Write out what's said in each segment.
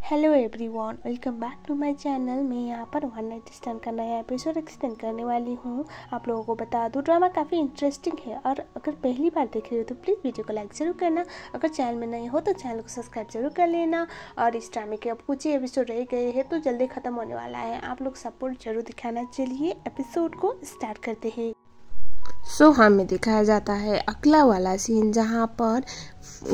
Hello everyone, welcome back to my channel. मैं यहाँ पर वन नाइट स्टैंड का नया एपिसोड एक्सटेंड करने वाली हूँ। आप लोगों को बता दूँ, ड्रामा काफ़ी इंटरेस्टिंग है और अगर पहली बार देख रहे हो तो प्लीज़ वीडियो को लाइक ज़रूर करना। अगर चैनल में नए हो तो चैनल को सब्सक्राइब जरूर कर लेना। और इस ड्रामे के अब कुछ ही एपिसोड रह गए हैं तो जल्दी ख़त्म होने वाला है। आप लोग सपोर्ट जरूर दिखाना। चलिए एपिसोड को स्टार्ट करते हैं। सो हमें दिखाया जाता है अगला वाला सीन, जहाँ पर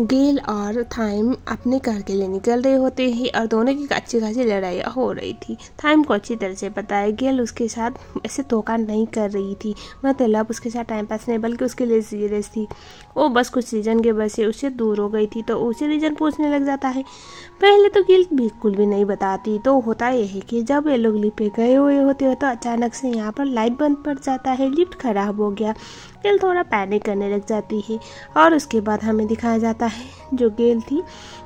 गेल और थाइम अपने घर के लिए निकल रहे होते हैं और दोनों की अच्छी खासी लड़ाई हो रही थी। थाइम को अच्छी तरह से पता है गेल उसके साथ ऐसे धोखा नहीं कर रही थी, मतलब उसके साथ टाइम पास नहीं बल्कि उसके लिए सीरियस थी। वो बस कुछ रीजन के वजह से उससे दूर हो गई थी तो उसे रीजन पूछने लग जाता है। पहले तो गेल बिल्कुल भी नहीं बताती। तो होता यह है कि जब ये लोग लिफ्ट पे गए हुए होते हैं तो अचानक से यहाँ पर लाइट बंद पड़ जाता है, लिफ्ट खराब हो गया। गेल थोड़ा पैनिक करने लग जाती है और उसके बाद हमें दिखाया जाता है जो गेल थी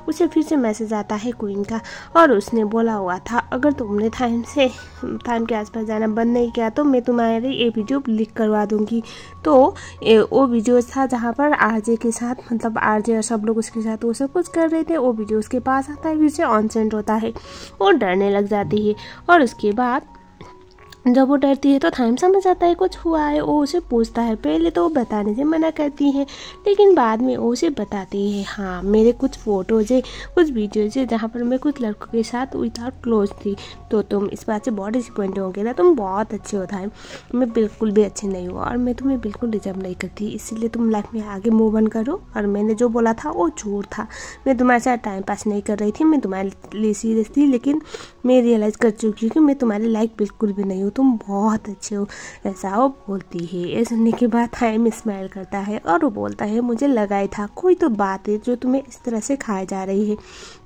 उसे फिर से मैसेज आता है क्वीन का, और उसने बोला हुआ था अगर तुमने टाइम के आसपास जाना बंद नहीं किया तो मैं तुम्हारी ये वीडियो लीक करवा दूंगी। तो वो वीडियो था जहाँ पर आरजे के साथ, मतलब आरजे और सब लोग उसके साथ वो सब कुछ कर रहे थे। वो वीडियो उसके पास आता है, फिर से ऑन सेंड होता है। वो डरने लग जाती है और उसके बाद जब वो डरती है तो थाइम समझ आता है कुछ हुआ है। वो उसे पूछता है। पहले तो वो बताने से मना करती है लेकिन बाद में वो उसे बताती है, हाँ मेरे कुछ फ़ोटोज़ है, कुछ वीडियोज़ है जहाँ पर मैं कुछ लड़कों के साथ विदाउट क्लोज थी। तो तुम इस बात से बहुत डिसअपॉइंट होगे ना। तुम बहुत अच्छे हो थाइम, मैं बिल्कुल भी अच्छी नहीं हूँ और मैं तुम्हें बिल्कुल डिजर्व नहीं करती, इसलिए तुम लाइफ में आगे मूव ऑन करो। और मैंने जो बोला था वो झूठ था, मैं तुम्हारे साथ टाइम पास नहीं कर रही थी, मैं तुम्हारे लिए सीरियस थी। लेकिन मैं रियलाइज़ कर चुकी हूँ कि मैं तुम्हारे लाइक बिल्कुल भी नहीं हूँ, तुम बहुत अच्छे हो, ऐसा वो बोलती है। ये सुनने के बाद थाइम स्माइल करता है और वो बोलता है मुझे लगा ही था कोई तो बात है जो तुम्हें इस तरह से खाए जा रही है।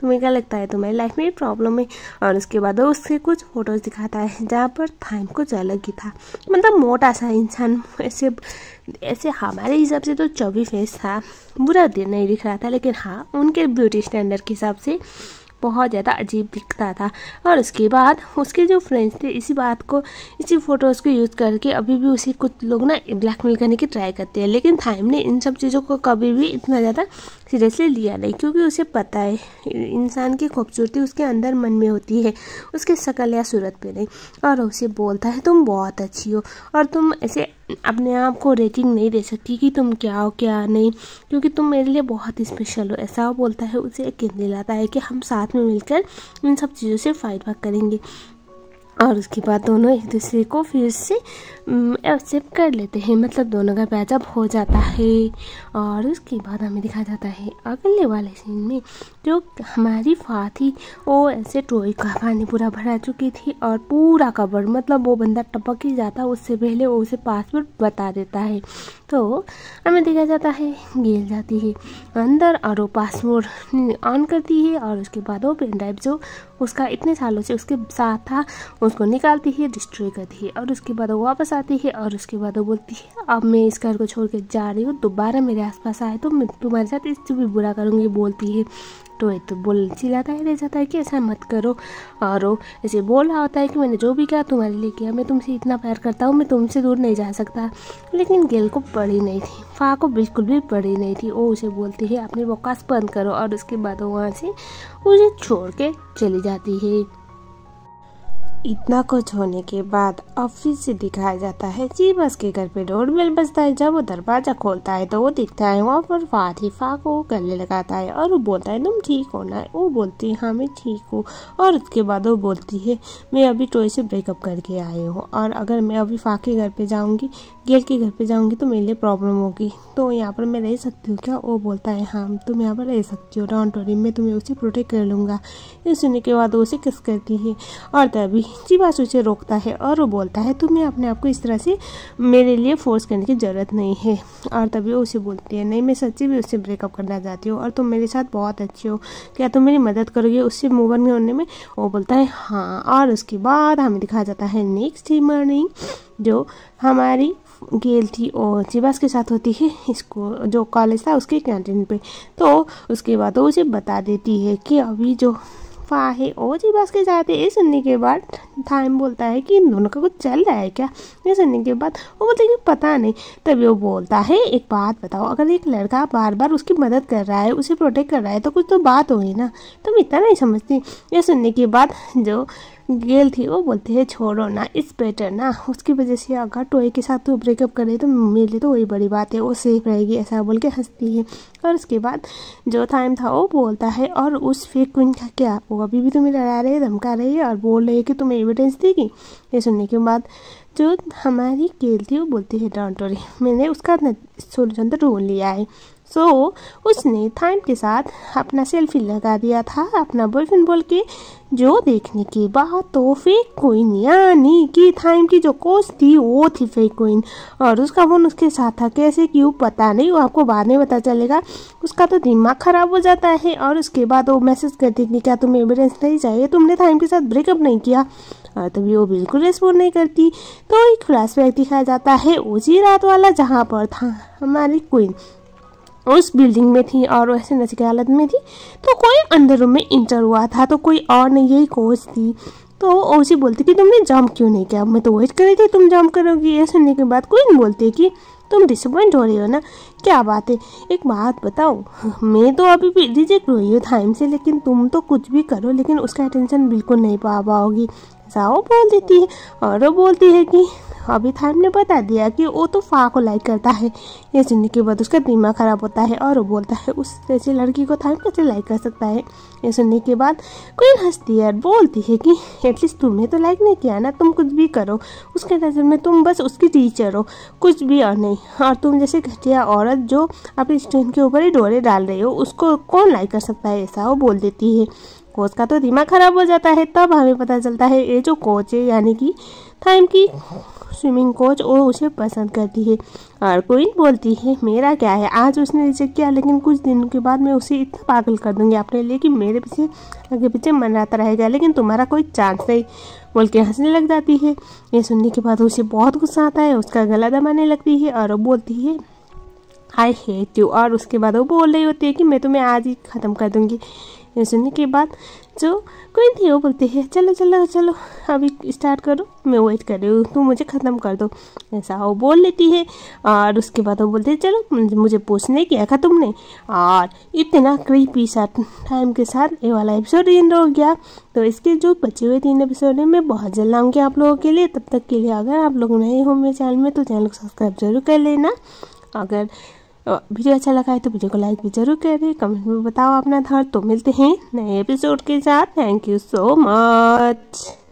तुम्हें क्या लगता है तुम्हारी लाइफ में प्रॉब्लम है? और उसके बाद वो उससे कुछ फोटोज दिखाता है जहाँ पर थाइम कुछ अलग ही था, मतलब मोटा सा इंसान, ऐसे हमारे हिसाब से तो चौबी फेस था, बुरा दिन नहीं दिख रहा था, लेकिन हाँ उनके ब्यूटी स्टैंडर्ड के हिसाब से बहुत ज़्यादा अजीब दिखता था। और उसके बाद उसके जो फ्रेंड्स थे इसी फोटोज़ को यूज़ करके अभी भी उसे कुछ लोग ना ब्लैकमेल करने की ट्राई करते हैं। लेकिन थाइम ने इन सब चीज़ों को कभी भी इतना ज़्यादा सीरियसली लिया नहीं, क्योंकि उसे पता है इंसान की खूबसूरती उसके अंदर मन में होती है, उसके शक्ल या सूरत पे नहीं। और उसे बोलता है तुम बहुत अच्छी हो और तुम ऐसे अपने आप को रेटिंग नहीं दे सकती कि तुम क्या हो क्या नहीं, क्योंकि तुम मेरे लिए बहुत स्पेशल हो, ऐसा वो बोलता है। उसे यकीन दिलाता है कि हम साथ में मिलकर इन सब चीज़ों से फाइट बैक करेंगे। और उसके बाद दोनों एक दूसरे को फिर से एक्सेप्ट कर लेते हैं, मतलब दोनों का पैचअप हो जाता है। और उसके बाद हमें दिखा जाता है अगले वाले सीन में जो हमारी फा थी वो ऐसे टोई का पानी पूरा भरा चुकी थी और पूरा कवर, मतलब वो बंदा टपक ही जाता उससे पहले वो उसे पासवर्ड बता देता है। तो हमें देखा जाता है गेल जाती है अंदर और वो पासवर्ड ऑन करती है और उसके बाद वो पेन ड्राइव जो उसका इतने सालों से उसके साथ था उसको निकालती है, डिस्ट्रॉय करती है। और उसके बाद वो वापस आती है और उसके बाद वो बोलती है अब मैं इस घर को छोड़ के जा रही हूँ, दोबारा मेरे आसपास आए तो मैं तुम्हारे साथ इससे भी बुरा करूँगी, बोलती है। तो ये तो बोल चिल्लाता है, रह जाता है कि ऐसा मत करो। और वो ऐसे बोल रहा होता है कि मैंने जो भी किया तुम्हारे लिए किया, मैं तुमसे इतना प्यार करता हूँ, मैं तुमसे दूर नहीं जा सकता। लेकिन गेल को पड़ी नहीं थी, फा को बिल्कुल भी पड़ी नहीं थी। वो उसे बोलती है अपनी बकवास बंद करो और उसके बाद वो वहाँ से उसे छोड़ के चली जाती है। इतना कुछ होने के बाद ऑफिस से दिखाया जाता है जीबस के घर पे डोरबेल बजता है। जब वो दरवाजा खोलता है तो वो दिखता है वहाँ पर फा को गले लगाता है और वो बोलता है तुम ठीक हो ना? वो बोलती है हाँ मैं ठीक हूँ। और उसके बाद वो बोलती है मैं अभी टॉय से ब्रेकअप करके आई हूँ और अगर मैं अभी फा के घर पे जाऊँगी, गेल के घर पे जाऊँगी तो मेरे लिए प्रॉब्लम होगी, तो यहाँ पर मैं रह सकती हूँ क्या? वो बोलता है हाँ तुम यहाँ पर रह सकती हो, डोंट वरी, मैं तुम्हें उसे प्रोटेक्ट कर लूँगा। ये सुनने के बाद वो उसे किस करती है और तभी जीबस उसे रोकता है और वो बोलता है तुम्हें अपने आप को इस तरह से मेरे लिए फोर्स करने की ज़रूरत नहीं है। और तभी वो उसे बोलती है नहीं मैं सच्ची भी उससे ब्रेकअप करना चाहती हूँ और तुम मेरे साथ बहुत अच्छे हो, क्या तुम मेरी मदद करोगे उससे मूव ऑन होने में? वो बोलता है हाँ। और उसके बाद हमें दिखाया जाता है नेक्स्ट डे मॉर्निंग जो हमारी गेल थी और जीबस के साथ होती है इसको जो कॉलेज था उसके कैंटीन पे। तो उसके बाद वो उसे बता देती है कि अभी जो फा है ओ जी बस के साथ है। ये सुनने के बाद थाइम बोलता है कि इन दोनों का कुछ चल रहा है क्या। ये सुनने के बाद वो बोलते कि पता नहीं। तभी वो बोलता है एक बात बताओ, अगर एक लड़का बार बार उसकी मदद कर रहा है, उसे प्रोटेक्ट कर रहा है, तो कुछ तो बात होगी ना, तुम इतना नहीं समझती। ये सुनने के बाद जो गेल थी वो बोलती है छोड़ो ना, इट्स बेटर ना, उसकी वजह से अगर टॉय के साथ तो ब्रेकअप करे तो मेरे लिए तो वही बड़ी बात है, वो सेफ रहेगी, ऐसा बोल के हंसती है। और उसके बाद जो टाइम था वो बोलता है और उस फेक क्वीन का क्या, वो अभी भी तुम्हें डरा रही है, धमका रही है और बोल रही है कि तुम्हें एविडेंस देगी। ये सुनने के बाद जो हमारी गेल थी वो बोलती है डोंट वरी, मैंने उसका सोल्यूशन तो ढूंढ लिया है। सो उसने थाइम के साथ अपना सेल्फी लगा दिया था अपना बॉयफ्रेंड बोल के, जो देखने के बाद तो फेक क्वीन यानी कि थाइम की जो कोच थी वो थी फेक क्वीन, और उसका फोन उसके साथ था, कैसे क्यों पता नहीं, वो आपको बाद में पता चलेगा। उसका तो दिमाग खराब हो जाता है और उसके बाद वो मैसेज करती कि क्या तुम्हें एविडेंस नहीं चाहिए, तुमने थाइम के साथ ब्रेकअप नहीं किया। और तभी वो बिल्कुल रिस्पॉन्ड नहीं करती। तो एक फ्लैशबैक दिखाया जाता है उसी रात वाला जहाँ पर था हमारी क्वीन उस बिल्डिंग में थी और वैसे नशे की हालत में थी, तो कोई अंदर रूम में इंटर हुआ था, तो कोई और नहीं, यही कोच थी। तो ओसी बोलती कि तुमने जंप क्यों नहीं किया, मैं तो वेट कर रही थी तुम जंप करोगी। ये सुनने के बाद क्वीन बोलती है कि तुम डिसअपॉइंट हो रही हो ना, क्या बात है, एक बात बताओ, मैं तो अभी भी रिजेक्ट हुई हूँ टाइम से, लेकिन तुम तो कुछ भी करो लेकिन उसका अटेंशन बिल्कुल नहीं पा पाओगी, ऐसा वो बोल देती है। और वो बोलती है कि अभी थाइम ने बता दिया कि वो तो फा को लाइक करता है। ये सुनने के बाद उसका दिमाग खराब होता है और वो बोलता है उस जैसी लड़की को थाइम कैसे लाइक कर सकता है। ये सुनने के बाद क्वीन हंसती है और बोलती है कि एटलीस्ट तुम्हें तो लाइक नहीं किया ना, तुम कुछ भी करो, उसके नज़र में तुम बस उसकी टीचर हो, कुछ भी और नहीं, और तुम जैसे घटिया औरत जो अपनी स्टूडेंट के ऊपर ही डोरे डाल रही हो उसको कौन लाइक कर सकता है, ऐसा वो बोल देती है। कोच का तो दिमाग खराब हो जाता है। तब हमें पता चलता है ये जो कोच है यानी कि थाइम की स्विमिंग कोच वो उसे पसंद करती है। और क्वीन बोलती है मेरा क्या है, आज उसने रिजेक्ट किया लेकिन कुछ दिनों के बाद मैं उसे इतना पागल कर दूंगी अपने लिए कि मेरे पीछे आगे पीछे मनाता रहेगा, लेकिन तुम्हारा कोई चांस नहीं, बोल के हंसने लग जाती है। ये सुनने के बाद उसे बहुत गुस्सा आता है, उसका गला दबाने लगती है और वो बोलती है आई हेट यू, और उसके बाद वो बोल रही होती है कि मैं तुम्हें आज ही ख़त्म कर दूंगी। ये सुनने के बाद जो क्वीन थी वो बोलती है चलो चलो चलो अभी स्टार्ट करो, मैं वेट कर रही हूँ, तुम मुझे ख़त्म कर दो, ऐसा वो बोल लेती है। और उसके बाद वो बोलते है चलो मुझे पूछने किया था तुमने। और इतना क्रीपी सा टाइम के साथ ये वाला एपिसोड एंड हो गया। तो इसके जो बचे हुए 3 एपिसोड हैं मैं बहुत जल्द लाऊंगी आप लोगों के लिए। तब तक के लिए अगर आप लोग नए हो मेरे चैनल में तो चैनल को सब्सक्राइब जरूर कर लेना। अगर वीडियो अच्छा लगा है तो वीडियो को लाइक भी जरूर करें, कमेंट में बताओ अपना थॉट। तो मिलते हैं नए एपिसोड के साथ। Thank you so much.